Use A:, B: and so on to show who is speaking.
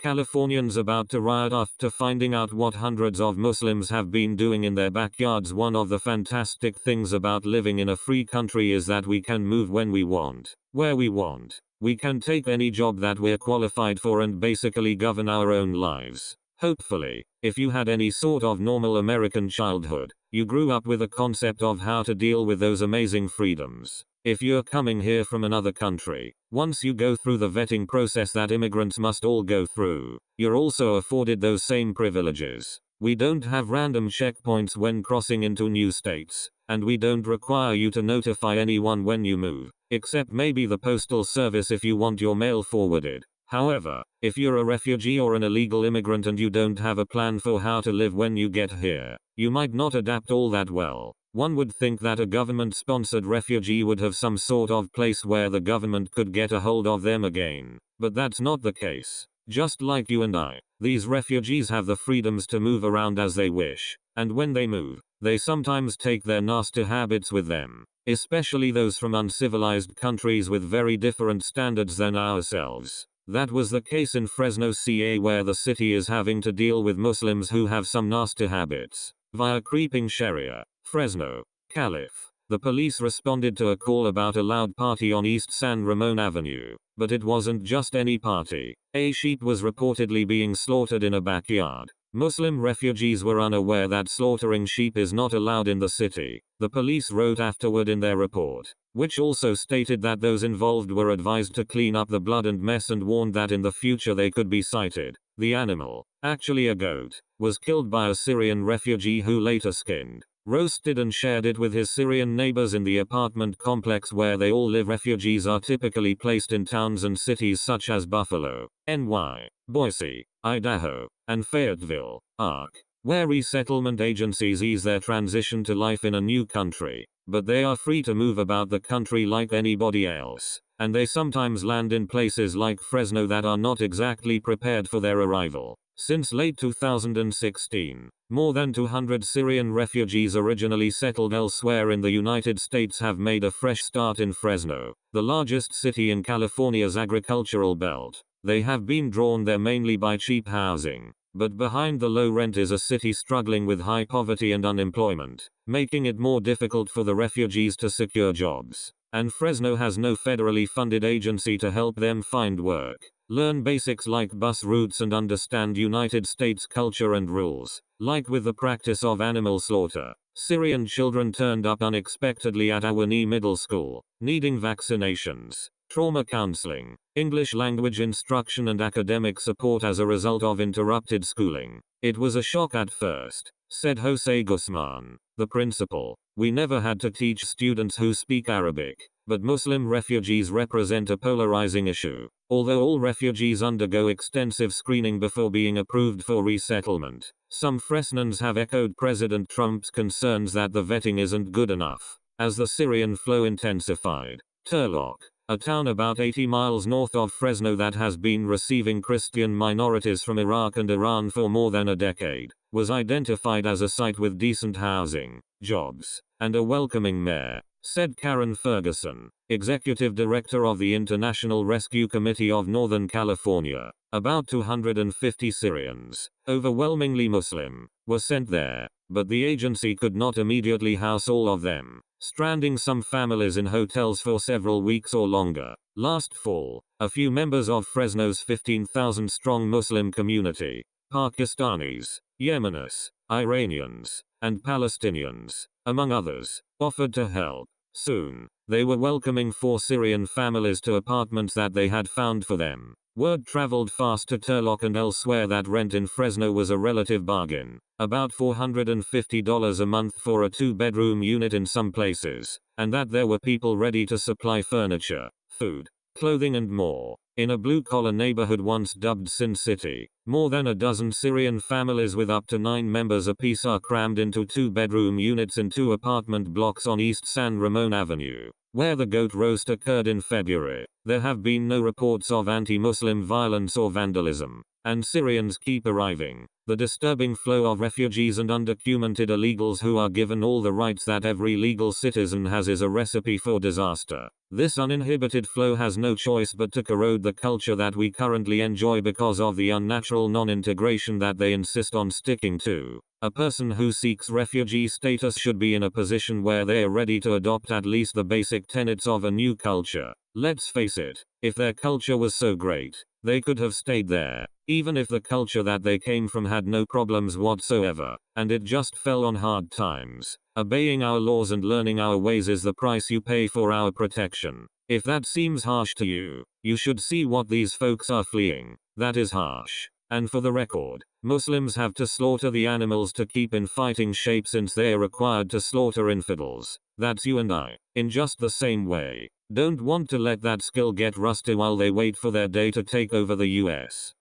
A: Californians about to riot after finding out what hundreds of Muslims have been doing in their backyards. One of the fantastic things about living in a free country is that we can move when we want, where we want. We can take any job that we're qualified for and basically govern our own lives. Hopefully, if you had any sort of normal American childhood, you grew up with a concept of how to deal with those amazing freedoms. If you're coming here from another country, once you go through the vetting process that immigrants must all go through, you're also afforded those same privileges. We don't have random checkpoints when crossing into new states, and we don't require you to notify anyone when you move, except maybe the postal service if you want your mail forwarded. However, if you're a refugee or an illegal immigrant and you don't have a plan for how to live when you get here, you might not adapt all that well. One would think that a government-sponsored refugee would have some sort of place where the government could get a hold of them again. But that's not the case. Just like you and I, these refugees have the freedoms to move around as they wish. And when they move, they sometimes take their nasty habits with them. Especially those from uncivilized countries with very different standards than ourselves. That was the case in Fresno, CA, where the city is having to deal with Muslims who have some nasty habits. Via creeping Sharia. Fresno, Calif. The police responded to a call about a loud party on East San Ramon Avenue. But it wasn't just any party. A sheep was reportedly being slaughtered in a backyard. Muslim refugees were unaware that slaughtering sheep is not allowed in the city, the police wrote afterward in their report, which also stated that those involved were advised to clean up the blood and mess and warned that in the future they could be cited. The animal, actually a goat, was killed by a Syrian refugee who later skinned, roasted and shared it with his Syrian neighbors in the apartment complex where they all live. Refugees are typically placed in towns and cities such as Buffalo, NY, Boise, Idaho, and Fayetteville, ARC, where resettlement agencies ease their transition to life in a new country. But they are free to move about the country like anybody else, and they sometimes land in places like Fresno that are not exactly prepared for their arrival. Since late 2016, more than 200 Syrian refugees originally settled elsewhere in the United States have made a fresh start in Fresno, the largest city in California's agricultural belt. They have been drawn there mainly by cheap housing, but behind the low rent is a city struggling with high poverty and unemployment, making it more difficult for the refugees to secure jobs. And Fresno has no federally funded agency to help them find work, learn basics like bus routes and understand United States culture and rules. Like with the practice of animal slaughter, Syrian children turned up unexpectedly at Awanee Middle School, needing vaccinations, trauma counseling, English language instruction and academic support as a result of interrupted schooling. It was a shock at first, said Jose Guzman, the principal. We never had to teach students who speak Arabic, but Muslim refugees represent a polarizing issue. Although all refugees undergo extensive screening before being approved for resettlement, some Fresnans have echoed President Trump's concerns that the vetting isn't good enough. As the Syrian flow intensified, Turlock, a town about 80 miles north of Fresno that has been receiving Christian minorities from Iraq and Iran for more than a decade, was identified as a site with decent housing, jobs, and a welcoming mayor, said Karen Ferguson, executive director of the International Rescue Committee of Northern California. About 250 Syrians, overwhelmingly Muslim, were sent there, but the agency could not immediately house all of them, stranding some families in hotels for several weeks or longer. Last fall, a few members of Fresno's 15,000-strong Muslim community, Pakistanis, Yemenis, Iranians, and Palestinians, among others, offered to help. Soon, they were welcoming 4 Syrian families to apartments that they had found for them. Word traveled fast to Turlock and elsewhere that rent in Fresno was a relative bargain, about $450 a month for a 2-bedroom unit in some places, and that there were people ready to supply furniture, food, clothing and more. In a blue-collar neighborhood once dubbed Sin City, more than a dozen Syrian families with up to 9 members apiece are crammed into 2-bedroom units in 2 apartment blocks on East San Ramon Avenue, where the goat roast occurred in February. There have been no reports of anti-Muslim violence or vandalism, And Syrians keep arriving. The disturbing flow of refugees and undocumented illegals who are given all the rights that every legal citizen has is a recipe for disaster. This uninhibited flow has no choice but to corrode the culture that we currently enjoy because of the unnatural non-integration that they insist on sticking to. A person who seeks refugee status should be in a position where they are ready to adopt at least the basic tenets of a new culture. Let's face it, if their culture was so great, they could have stayed there, even if the culture that they came from had no problems whatsoever, and it just fell on hard times. Obeying our laws and learning our ways is the price you pay for our protection. If that seems harsh to you, you should see what these folks are fleeing. That is harsh. And for the record, Muslims have to slaughter the animals to keep in fighting shape since they are required to slaughter infidels. That's you and I, in just the same way, don't want to let that skill get rusty while they wait for their day to take over the US.